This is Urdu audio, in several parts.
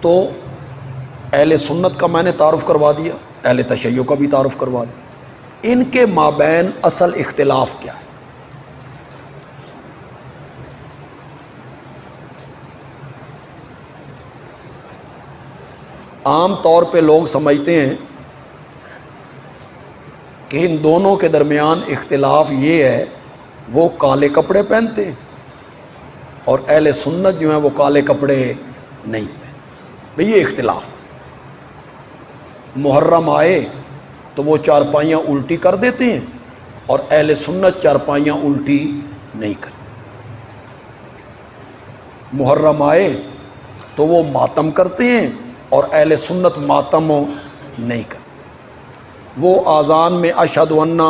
تو اہل سنت کا میں نے تعارف کروا دیا، اہل تشیع کا بھی تعارف کروا دیا۔ ان کے مابین اصل اختلاف کیا ہے؟ عام طور پہ لوگ سمجھتے ہیں کہ ان دونوں کے درمیان اختلاف یہ ہے وہ کالے کپڑے پہنتے ہیں اور اہل سنت جو ہیں وہ کالے کپڑے نہیں پہنتے۔ بھئی یہ اختلاف، محرم آئے تو وہ چارپائیاں الٹی کر دیتے ہیں اور اہل سنت چارپائیاں الٹی نہیں کرتے۔ محرم آئے تو وہ ماتم کرتے ہیں اور اہل سنت ماتم نہیں کرتے۔ وہ اذان میں اشہد ان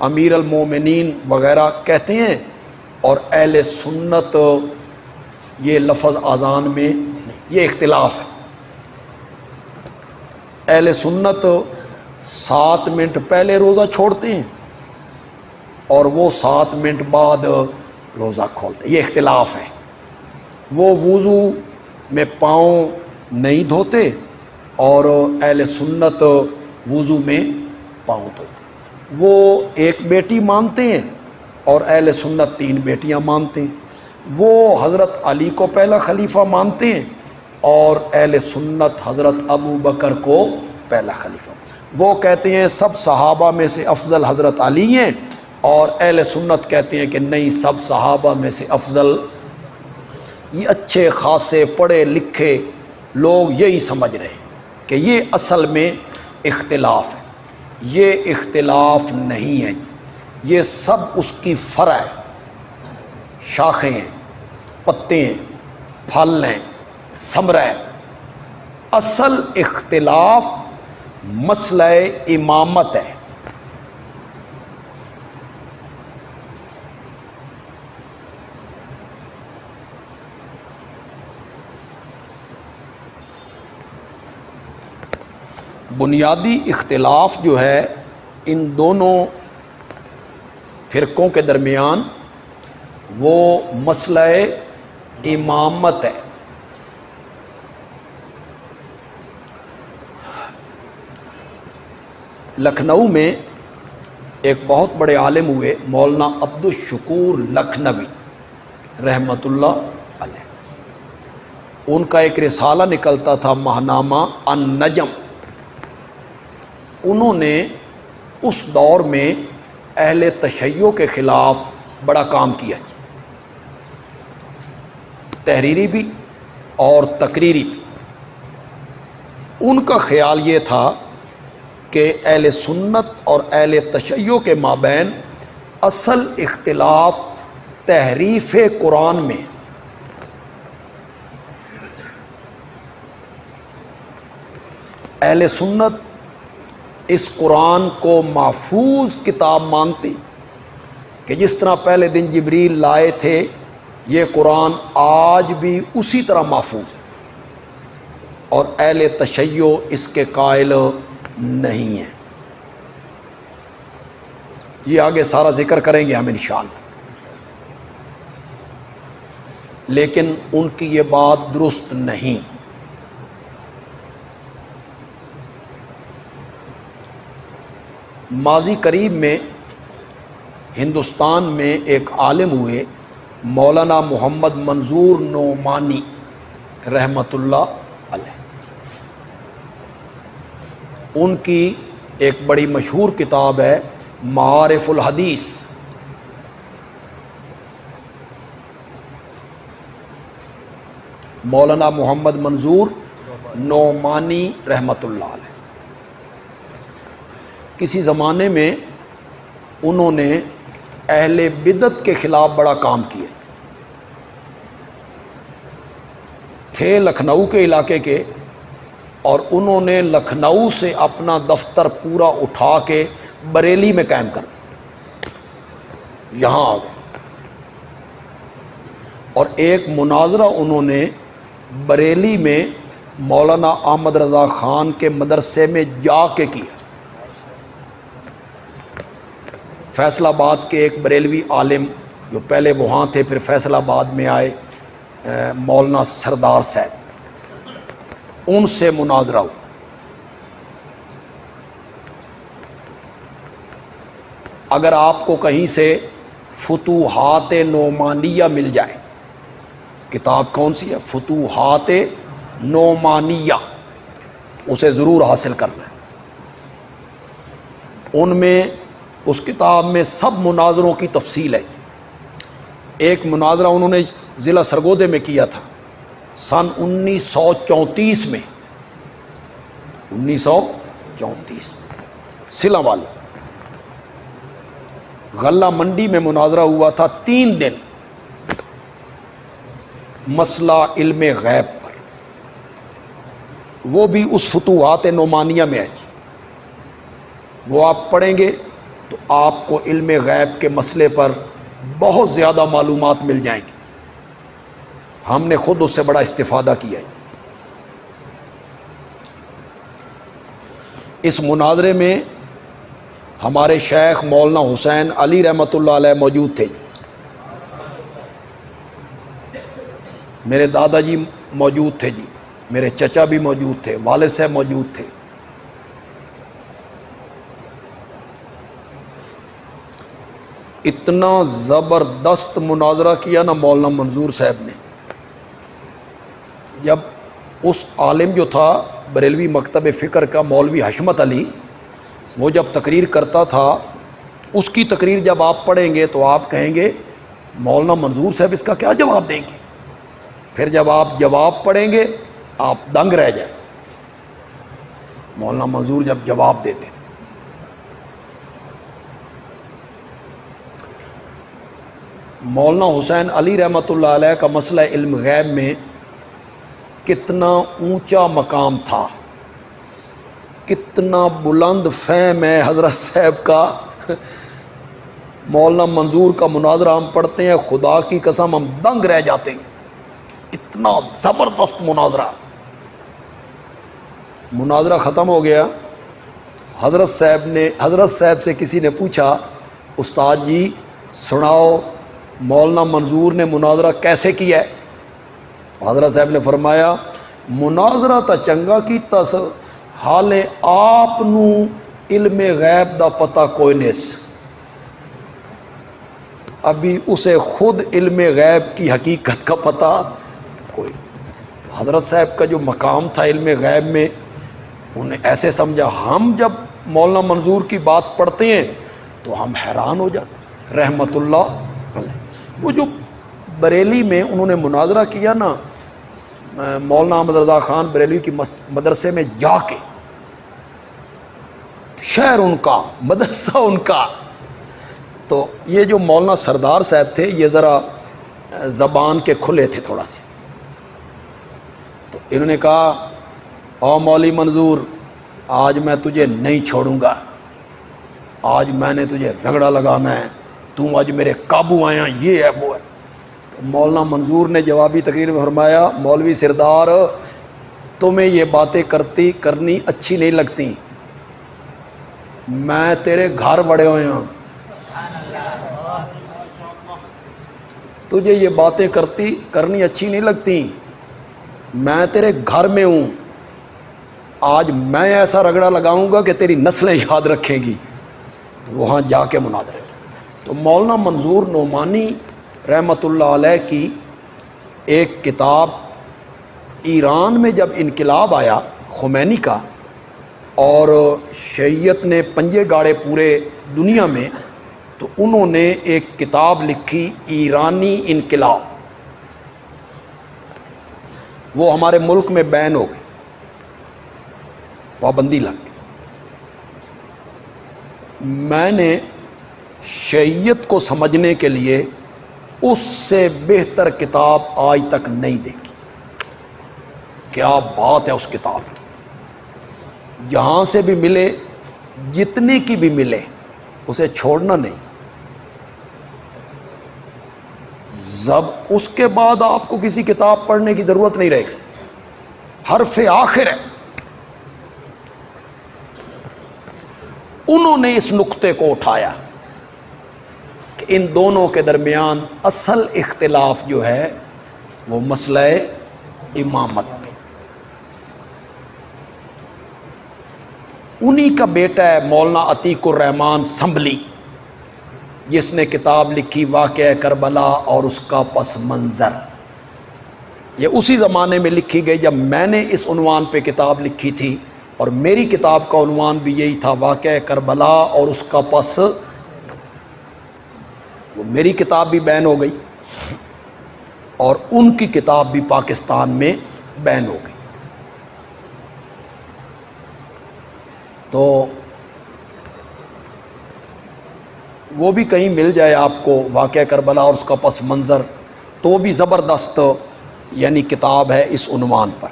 امیر المومنین وغیرہ کہتے ہیں اور اہل سنت یہ لفظ اذان میں نہیں۔ یہ اختلاف ہے۔ اہل سنت 7 منٹ پہلے روزہ چھوڑتے ہیں اور وہ 7 منٹ بعد روزہ کھولتے ہیں۔ یہ اختلاف ہے۔ وہ وضو میں پاؤں نہیں دھوتے اور اہل سنت وضو میں پاؤں دھوتے۔ وہ ایک بیٹی مانتے ہیں اور اہل سنت 3 بیٹیاں مانتے ہیں۔ وہ حضرت علی کو پہلا خلیفہ مانتے ہیں اور اہل سنت حضرت ابو بکر کو پہلا خلیفہ۔ وہ کہتے ہیں سب صحابہ میں سے افضل حضرت علی ہیں اور اہل سنت کہتے ہیں کہ نہیں، سب صحابہ میں سے افضل۔ یہ اچھے خاصے پڑھے لکھے لوگ یہی سمجھ رہے ہیں کہ یہ اصل میں اختلاف ہے۔ یہ اختلاف نہیں ہے جی، یہ سب اس کی فرع ہے، شاخیں ہیں، پتے ہیں، پھل ہیں، ثمرہ ہے۔ اصل اختلاف مسئلہ امامت ہے۔ بنیادی اختلاف جو ہے ان دونوں فرقوں کے درمیان وہ مسئلہ امامت ہے۔ لکھنؤ میں ایک بہت بڑے عالم ہوئے مولانا عبدالشکور لکھنوی رحمۃ اللہ علیہ۔ ان کا ایک رسالہ نکلتا تھا ماہنامہ النجم۔ انہوں نے اس دور میں اہل تشیع کے خلاف بڑا کام کیا جی، تحریری بھی اور تقریری بھی۔ ان کا خیال یہ تھا کہ اہل سنت اور اہل تشیع کے مابین اصل اختلاف تحریف قرآن میں۔ اہل سنت اس قرآن کو محفوظ کتاب مانتی کہ جس طرح پہلے دن جبریل لائے تھے، یہ قرآن آج بھی اسی طرح محفوظ ہے، اور اہل تشیع اس کے قائل نہیں ہیں۔ یہ آگے سارا ذکر کریں گے ہم انشاءاللہ، لیکن ان کی یہ بات درست نہیں۔ ماضی قریب میں ہندوستان میں ایک عالم ہوئے مولانا محمد منظور نعمانی رحمۃ اللہ علیہ۔ ان کی ایک بڑی مشہور کتاب ہے معارف الحدیث۔ مولانا محمد منظور نعمانی رحمۃ اللہ علیہ کسی زمانے میں انہوں نے اہل بدعت کے خلاف بڑا کام کیا تھے لکھنؤ کے علاقے کے، اور انہوں نے لکھنؤ سے اپنا دفتر پورا اٹھا کے بریلی میں قائم کر دیا، یہاں آ گئے، اور ایک مناظرہ انہوں نے بریلی میں مولانا احمد رضا خان کے مدرسے میں جا کے کیا۔ فیصل آباد کے ایک بریلوی عالم جو پہلے وہاں تھے پھر فیصل آباد میں آئے، مولانا سردار صاحب، ان سے مناظرہ ہو۔ اگر آپ کو کہیں سے فتوحات نعمانیہ مل جائے، کتاب کون سی ہے؟ فتوحات نعمانیہ، اسے ضرور حاصل کرنا ہے۔ ان میں، اس کتاب میں سب مناظروں کی تفصیل ہے۔ ایک مناظرہ انہوں نے ضلع سرگودے میں کیا تھا سن 1934 میں، 1934 سلا والی غلہ منڈی میں مناظرہ ہوا تھا 3 دن، مسئلہ علم غیب پر، وہ بھی اس فتوحات نعمانیہ میں ہے جی۔ وہ آپ پڑھیں گے تو آپ کو علم غیب کے مسئلے پر بہت زیادہ معلومات مل جائیں گی۔ ہم نے خود اس سے بڑا استفادہ کیا ہے۔ اس مناظرے میں ہمارے شیخ مولانا حسین علی رحمۃ اللہ علیہ موجود تھے جی، میرے دادا جی موجود تھے جی، میرے چچا بھی موجود تھے، والد صاحب موجود تھے۔ اتنا زبردست مناظرہ کیا نا مولانا منظور صاحب نے۔ جب اس عالم جو تھا بریلوی مکتب فکر کا مولوی حشمت علی، وہ جب تقریر کرتا تھا، اس کی تقریر جب آپ پڑھیں گے تو آپ کہیں گے مولانا منظور صاحب اس کا کیا جواب دیں گے؟ پھر جب آپ جواب پڑھیں گے آپ دنگ رہ جائیں۔ مولانا منظور جب جواب دیتے تھے، مولانا حسین علی رحمۃ اللہ علیہ کا مسئلہ علم غیب میں کتنا اونچا مقام تھا، کتنا بلند فہم ہے حضرت صاحب کا۔ مولانا منظور کا مناظرہ ہم پڑھتے ہیں، خدا کی قسم ہم دنگ رہ جاتے ہیں، اتنا زبردست مناظرہ۔ مناظرہ ختم ہو گیا، حضرت صاحب سے کسی نے پوچھا استاد جی سناؤ مولانا منظور نے مناظرہ کیسے کیا ہے؟ حضرت صاحب نے فرمایا مناظرہ تا چنگا کیتا سر، حالے آپ نو علم غیب دا پتہ کوئی نہیں، ابھی اسے خود علم غیب کی حقیقت کا پتہ کوئی۔ تو حضرت صاحب کا جو مقام تھا علم غیب میں، انہیں ایسے سمجھا۔ ہم جب مولانا منظور کی بات پڑھتے ہیں تو ہم حیران ہو جاتے رحمت اللہ علیہ۔ وہ جو بریلی میں انہوں نے مناظرہ کیا نا، مولانا احمد رضا خان بریلوی کی مدرسے میں جا کے، شہر ان کا، مدرسہ ان کا، تو یہ جو مولانا سردار صاحب تھے یہ ذرا زبان کے کھلے تھے تھوڑا سے، تو انہوں نے کہا او مولوی منظور آج میں تجھے نہیں چھوڑوں گا، آج میں نے تجھے رگڑا لگانا ہے، تم آج میرے قابو آیا، یہ ہے وہ ہے۔ تو مولانا منظور نے جوابی تقریر میں فرمایا مولوی سردار تمہیں یہ باتیں کرنی اچھی نہیں لگتی، میں تیرے گھر بڑے ہوئے ہوں، تجھے یہ باتیں کرنی اچھی نہیں لگتی، میں تیرے گھر میں ہوں، آج میں ایسا رگڑا لگاؤں گا کہ تیری نسلیں یاد رکھیں گی۔ تو وہاں جا کے مناظرہ کیا۔ تو مولانا منظور نعمانی رحمۃ اللہ علیہ کی ایک کتاب، ایران میں جب انقلاب آیا خمینی کا اور شیعیت نے پنجے گاڑے پورے دنیا میں، تو انہوں نے ایک کتاب لکھی ایرانی انقلاب، وہ ہمارے ملک میں بین ہو گئی، پابندی لگ گئی۔ میں نے شیعیت کو سمجھنے کے لیے اس سے بہتر کتاب آج تک نہیں دیکھی۔ کیا بات ہے اس کتاب کی، جہاں سے بھی ملے، جتنی کی بھی ملے، اسے چھوڑنا نہیں۔ اس کے بعد آپ کو کسی کتاب پڑھنے کی ضرورت نہیں رہے گی، حرف آخر ہے۔ انہوں نے اس نقطے کو اٹھایا کہ ان دونوں کے درمیان اصل اختلاف جو ہے وہ مسئلہ امامت میں، انہی کا بیٹا ہے مولانا عتیق الرحمان سنبھلی، جس نے کتاب لکھی واقعہ کربلا اور اس کا پس منظر۔ یہ اسی زمانے میں لکھی گئی جب میں نے اس عنوان پہ کتاب لکھی تھی، اور میری کتاب کا عنوان بھی یہی تھا، واقعہ کربلا اور اس کا پس منظر۔ وہ میری کتاب بھی بین ہو گئی اور ان کی کتاب بھی پاکستان میں بین ہو گئی۔ تو وہ بھی کہیں مل جائے آپ کو، واقعہ کربلا اور اس کا پس منظر، تو بھی زبردست یعنی کتاب ہے اس عنوان پر۔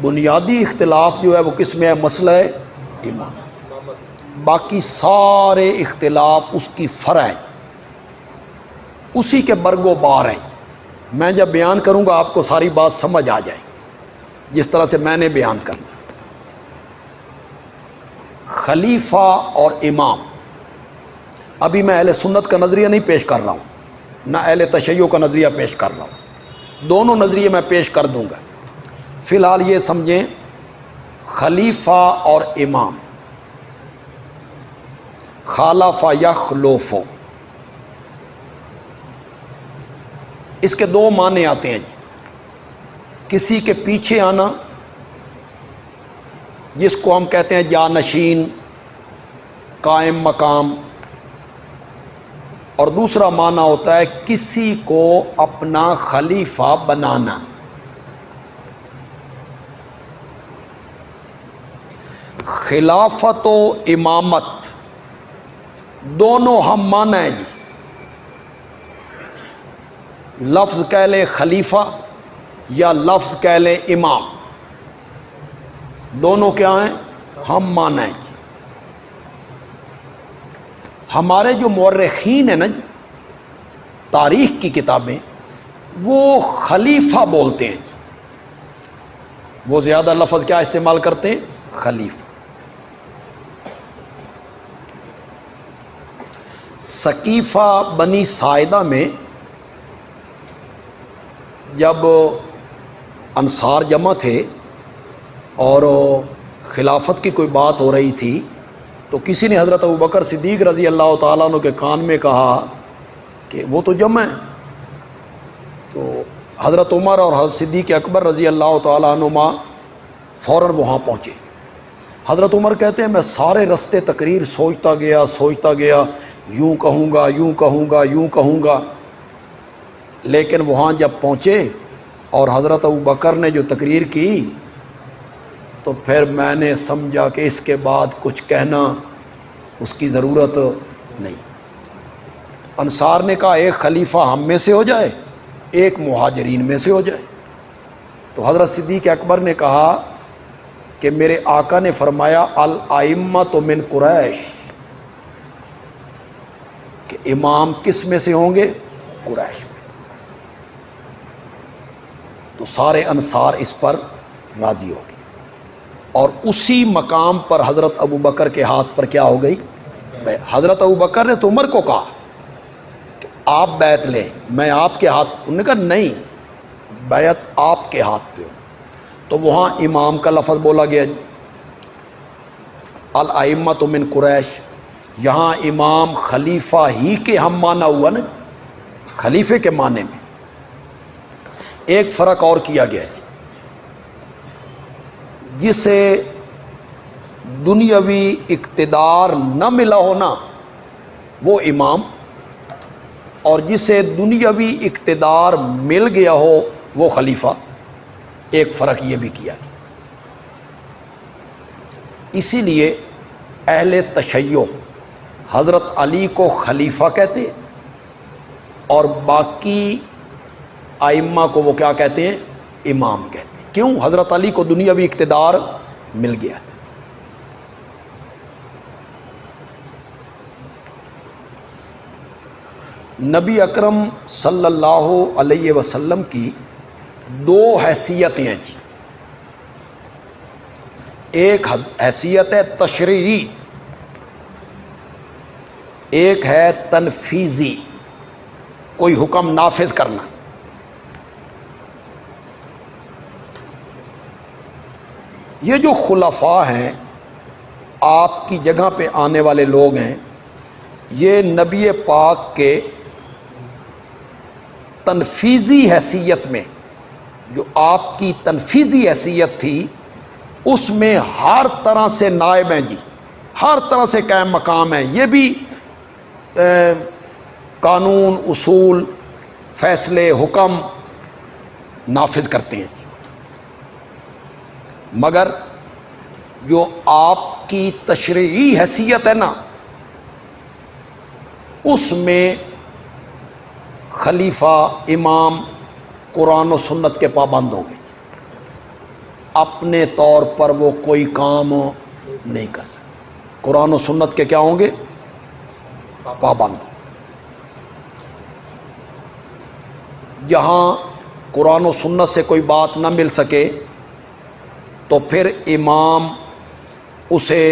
بنیادی اختلاف جو ہے وہ کس میں ہے؟ مسئلہ امام۔ باقی سارے اختلاف اس کی فرع ہیں، اسی کے برگ و بار ہیں۔ میں جب بیان کروں گا آپ کو ساری بات سمجھ آ جائے جس طرح سے میں نے بیان کرنا۔ خلیفہ اور امام، ابھی میں اہل سنت کا نظریہ نہیں پیش کر رہا ہوں، نہ اہل تشیع کا نظریہ پیش کر رہا ہوں، دونوں نظریے میں پیش کر دوں گا۔ فی الحال یہ سمجھیں، خلیفہ اور امام، خالف یخلف، اس کے دو معنی آتے ہیں جی۔ کسی کے پیچھے آنا، جس کو ہم کہتے ہیں جانشین، قائم مقام، اور دوسرا معنی ہوتا ہے کسی کو اپنا خلیفہ بنانا۔ خلافت و امامت دونوں ہم معنی ہیں جی۔ لفظ کہہ لیں خلیفہ یا لفظ کہہ لیں امام، دونوں کیا ہیں؟ ہم معنی ہیں جی۔ ہمارے جو مورخین ہیں نا جی، تاریخ کی کتابیں، وہ خلیفہ بولتے ہیں جی، وہ زیادہ لفظ کیا استعمال کرتے ہیں؟ خلیفہ۔ سقیفہ بنی ساعدہ میں جب انصار جمع تھے اور خلافت کی کوئی بات ہو رہی تھی، تو کسی نے حضرت ابوبکر صدیق رضی اللہ تعالیٰ عنہ کے کان میں کہا کہ وہ تو جمع ہے۔ تو حضرت عمر اور حضرت صدیق اکبر رضی اللہ تعالیٰ عنہما فوراً وہاں پہنچے۔ حضرت عمر کہتے ہیں میں سارے رستے تقریر سوچتا گیا، یوں کہوں گا، یوں کہوں گا، یوں کہوں گا، لیکن وہاں جب پہنچے اور حضرت ابوبکر نے جو تقریر کی، تو پھر میں نے سمجھا کہ اس کے بعد کچھ کہنا اس کی ضرورت نہیں۔ انصار نے کہا ایک خلیفہ ہم میں سے ہو جائے، ایک مہاجرین میں سے ہو جائے۔ تو حضرت صدیق اکبر نے کہا کہ میرے آقا نے فرمایا الائمۃ من قریش، کہ امام کس میں سے ہوں گے؟ قریش میں۔ تو سارے انصار اس پر راضی ہو گئے، اور اسی مقام پر حضرت ابوبکر کے ہاتھ پر کیا ہو گئی؟ حضرت ابوبکر نے تو عمر کو کہا کہ آپ بیعت لیں، میں آپ کے ہاتھ، انہوں نے کہا نہیں، بیعت آپ کے ہاتھ پہ ہو۔ تو وہاں امام کا لفظ بولا گیا جی، الائمۃ من قریش، یہاں امام خلیفہ ہی کے ہم معنی ہوا نا، خلیفے کے معنی میں۔ ایک فرق اور کیا گیا جی، جسے دنیاوی اقتدار نہ ملا ہونا وہ امام، اور جسے دنیاوی اقتدار مل گیا ہو وہ خلیفہ۔ ایک فرق یہ بھی کیا گیا۔ اسی لیے اہل تشیع حضرت علی کو خلیفہ کہتے ہیں، اور باقی ائمہ کو وہ کیا کہتے ہیں؟ امام کہتے ہیں۔ کیوں؟ حضرت علی کو دنیاوی اقتدار مل گیا تھا۔ نبی اکرم صلی اللہ علیہ وسلم کی دو حیثیتیں ہیں جی، ایک حیثیت ہے تشریعی، ایک ہے تنفیذی، کوئی حکم نافذ کرنا۔ یہ جو خلفاء ہیں، آپ کی جگہ پہ آنے والے لوگ ہیں، یہ نبی پاک کے تنفیذی حیثیت میں، جو آپ کی تنفیذی حیثیت تھی، اس میں ہر طرح سے نائب ہیں جی، ہر طرح سے قائم مقام ہیں. یہ بھی قانون، اصول، فیصلے، حکم نافذ کرتے ہیں جی. مگر جو آپ کی تشریعی حیثیت ہے نا، اس میں خلیفہ، امام قرآن و سنت کے پابند ہو گئے. اپنے طور پر وہ کوئی کام نہیں کر سکتے، قرآن و سنت کے کیا ہوں گے؟ پابند. جہاں قرآن و سنت سے کوئی بات نہ مل سکے تو پھر امام اسے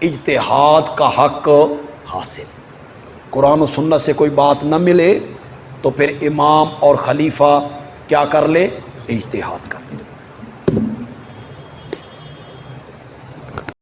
اجتہاد کا حق حاصل. قرآن و سنت سے کوئی بات نہ ملے تو پھر امام اور خلیفہ کیا کر لے؟ اجتہاد کر لے.